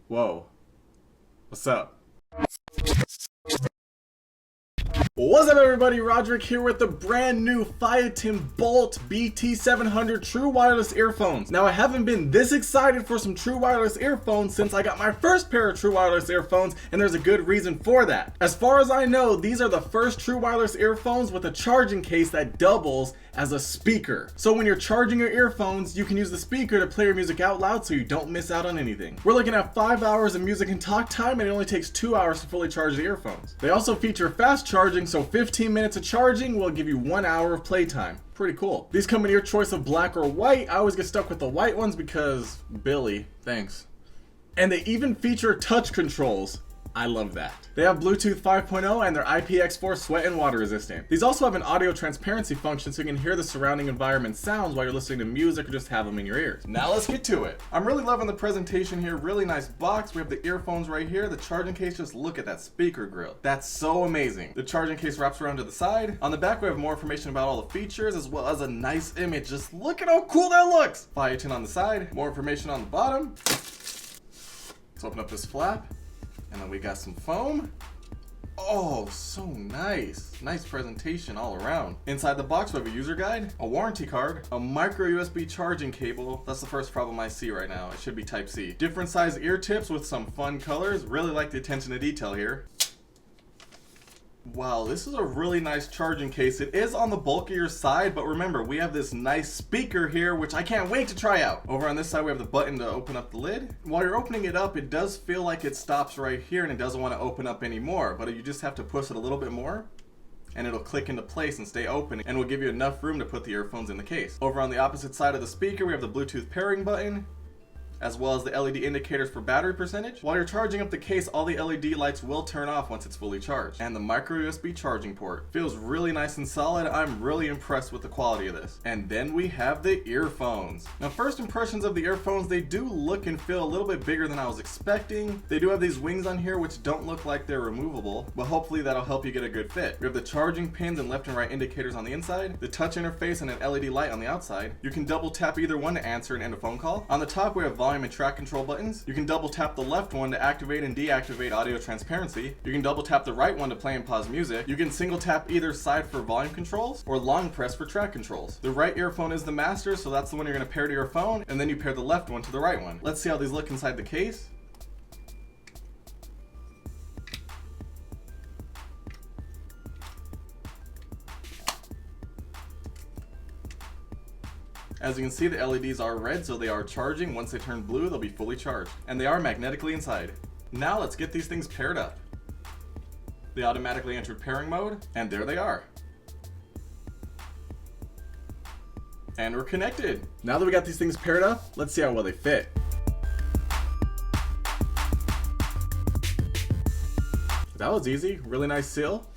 Whoa. What's up? What's up everybody, Rodrick here with the brand new Phiaton Bolt BT700 true wireless earphones. Now I haven't been this excited for some true wireless earphones since I got my first pair of true wireless earphones, and there's a good reason for that. As far as I know, these are the first true wireless earphones with a charging case that doubles as a speaker. So when you're charging your earphones, you can use the speaker to play your music out loud so you don't miss out on anything. We're looking at 5 hours of music and talk time, and it only takes 2 hours to fully charge the earphones. They also feature fast charging, so 15 minutes of charging will give you 1 hour of playtime. Pretty cool. These come in your choice of black or white. I always get stuck with the white ones because Billy, thanks. And they even feature touch controls. I love that. They have Bluetooth 5.0 and they're IPX4 sweat and water resistant. These also have an audio transparency function so you can hear the surrounding environment sounds while you're listening to music or just have them in your ears. Now let's get to it. I'm really loving the presentation here. Really nice box. We have the earphones right here. The charging case, just look at that speaker grill. That's so amazing. The charging case wraps around to the side. On the back we have more information about all the features as well as a nice image. Just look at how cool that looks. Phiaton on the side. More information on the bottom. Let's open up this flap. And then we got some foam. Oh, so nice. Nice presentation all around. Inside the box we have a user guide, a warranty card, a micro USB charging cable. That's the first problem I see right now. It should be Type-C. Different size ear tips with some fun colors. Really like the attention to detail here. Wow, this is a really nice charging case. It is on the bulkier side, but remember, we have this nice speaker here, which I can't wait to try out. Over on this side, we have the button to open up the lid. While you're opening it up, it does feel like it stops right here and it doesn't want to open up anymore, but you just have to push it a little bit more and it'll click into place and stay open and will give you enough room to put the earphones in the case. Over on the opposite side of the speaker, we have the Bluetooth pairing button, as well as the LED indicators for battery percentage. While you're charging up the case, all the LED lights will turn off once it's fully charged. And the micro USB charging port. Feels really nice and solid. I'm really impressed with the quality of this. And then we have the earphones. Now, first impressions of the earphones, they do look and feel a little bit bigger than I was expecting. They do have these wings on here which don't look like they're removable, but hopefully that'll help you get a good fit. We have the charging pins and left and right indicators on the inside, the touch interface and an LED light on the outside. You can double tap either one to answer and end a phone call. On the top, we have volume and track control buttons. You can double tap the left one to activate and deactivate audio transparency. You can double tap the right one to play and pause music. You can single tap either side for volume controls or long press for track controls. The right earphone is the master, so that's the one you're going to pair to your phone, and then you pair the left one to the right one. Let's see how these look inside the case. As you can see, the LEDs are red, so they are charging. Once they turn blue, they'll be fully charged. And they are magnetically inside. Now let's get these things paired up. They automatically entered pairing mode, and there they are. And we're connected. Now that we got these things paired up, let's see how well they fit. That was easy. Really nice seal.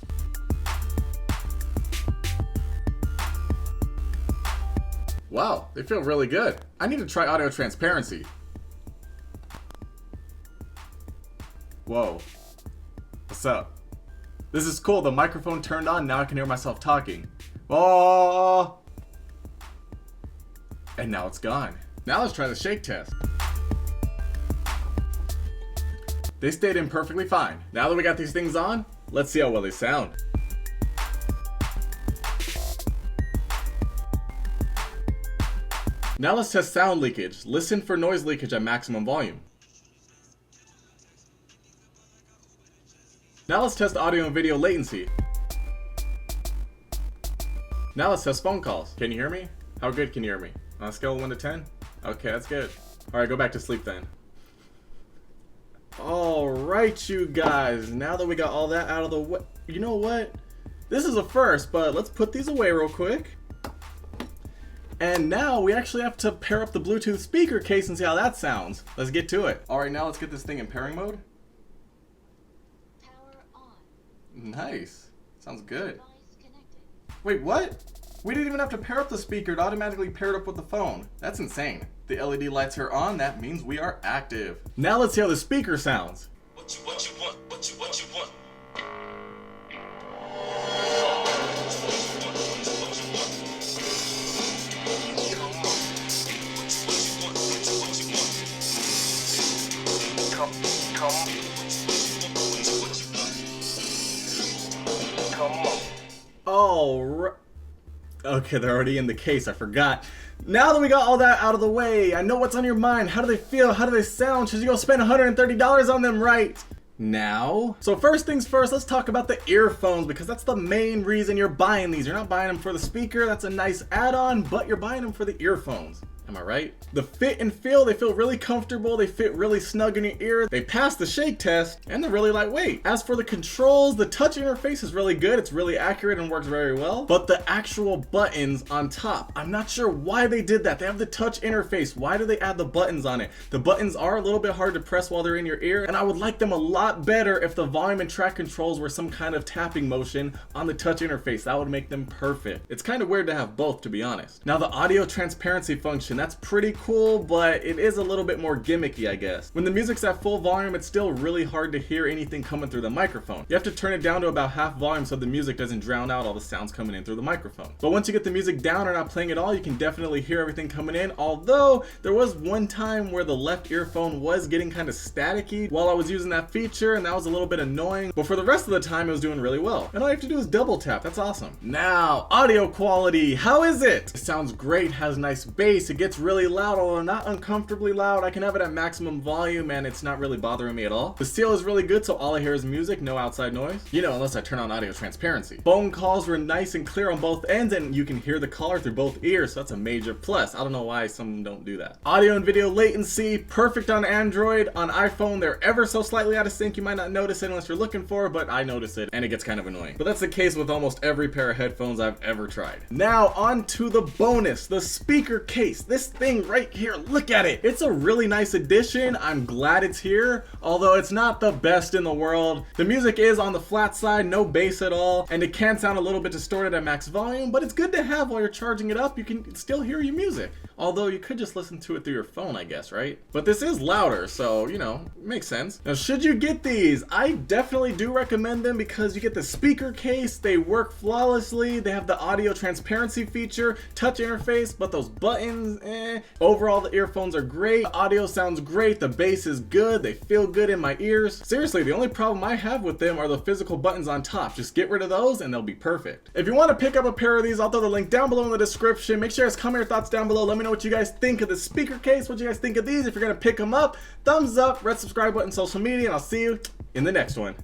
Wow, they feel really good. I need to try audio transparency. Whoa. What's up? This is cool. The microphone turned on. Now I can hear myself talking. Oh! And now it's gone. Now let's try the shake test. They stayed in perfectly fine. Now that we got these things on, let's see how well they sound. Now let's test sound leakage. Listen for noise leakage at maximum volume. Now let's test audio and video latency. Now let's test phone calls. Can you hear me? How good can you hear me? On a scale of 1 to 10? Okay, that's good. Alright, go back to sleep then. Alright, you guys. Now that we got all that out of the way, you know what? This is a first, but let's put these away real quick. And now we actually have to pair up the Bluetooth speaker case and see how that sounds. Let's get to it. Alright, now let's get this thing in pairing mode. Power on. Nice. Sounds good. Wait, what? We didn't even have to pair up the speaker. It automatically paired up with the phone. That's insane. The LED lights are on. That means we are active. Now let's see how the speaker sounds. What you want, what you want. Oh, okay, they're already in the case, I forgot. Now that we got all that out of the way, I know what's on your mind. How do they feel? How do they sound? Should you go spend $130 on them right now? So first things first, let's talk about the earphones, because that's the main reason you're buying these. You're not buying them for the speaker, that's a nice add-on, but you're buying them for the earphones. Am I right? The fit and feel, they feel really comfortable, they fit really snug in your ear, they pass the shake test, and they're really lightweight. As for the controls, the touch interface is really good, it's really accurate and works very well, but the actual buttons on top, I'm not sure why they did that. They have the touch interface, why do they add the buttons on it? The buttons are a little bit hard to press while they're in your ear, and I would like them a lot better if the volume and track controls were some kind of tapping motion on the touch interface. That would make them perfect. It's kind of weird to have both, to be honest. Now the audio transparency function, that's pretty cool, but it is a little bit more gimmicky, I guess. When the music's at full volume, it's still really hard to hear anything coming through the microphone. You have to turn it down to about half volume so the music doesn't drown out all the sounds coming in through the microphone. But once you get the music down or not playing at all, you can definitely hear everything coming in, although there was one time where the left earphone was getting kind of staticky while I was using that feature, and that was a little bit annoying, but for the rest of the time it was doing really well. And all you have to do is double tap. That's awesome. Now, audio quality, how is it? It sounds great, has nice bass, it gets really loud, although not uncomfortably loud. I can have it at maximum volume and it's not really bothering me at all. The seal is really good, so all I hear is music, no outside noise. You know, unless I turn on audio transparency. Phone calls were nice and clear on both ends, and you can hear the caller through both ears, so that's a major plus. I don't know why some don't do that. Audio and video latency, perfect on Android. On iPhone, they're ever so slightly out of sync. You might not notice it unless you're looking for it, but I notice it, and it gets kind of annoying. But that's the case with almost every pair of headphones I've ever tried. Now, on to the bonus, the speaker case. This thing right here, look at it. It's a really nice addition. I'm glad it's here, although it's not the best in the world. The music is on the flat side, no bass at all, and it can sound a little bit distorted at max volume, but it's good to have while you're charging it up. You can still hear your music, although you could just listen to it through your phone, I guess, right? But this is louder, so, you know, makes sense. Now, should you get these? I definitely do recommend them because you get the speaker case, they work flawlessly, they have the audio transparency feature, touch interface, but those buttons, Overall, the earphones are great, the audio sounds great, the bass is good, they feel good in my ears. Seriously, the only problem I have with them are the physical buttons on top. Just get rid of those and they'll be perfect. If you want to pick up a pair of these, I'll throw the link down below in the description. Make sure you guys comment your thoughts down below. Let me know what you guys think of the speaker case, what you guys think of these. If you're gonna pick them up, thumbs up, red subscribe button, social media, and I'll see you in the next one.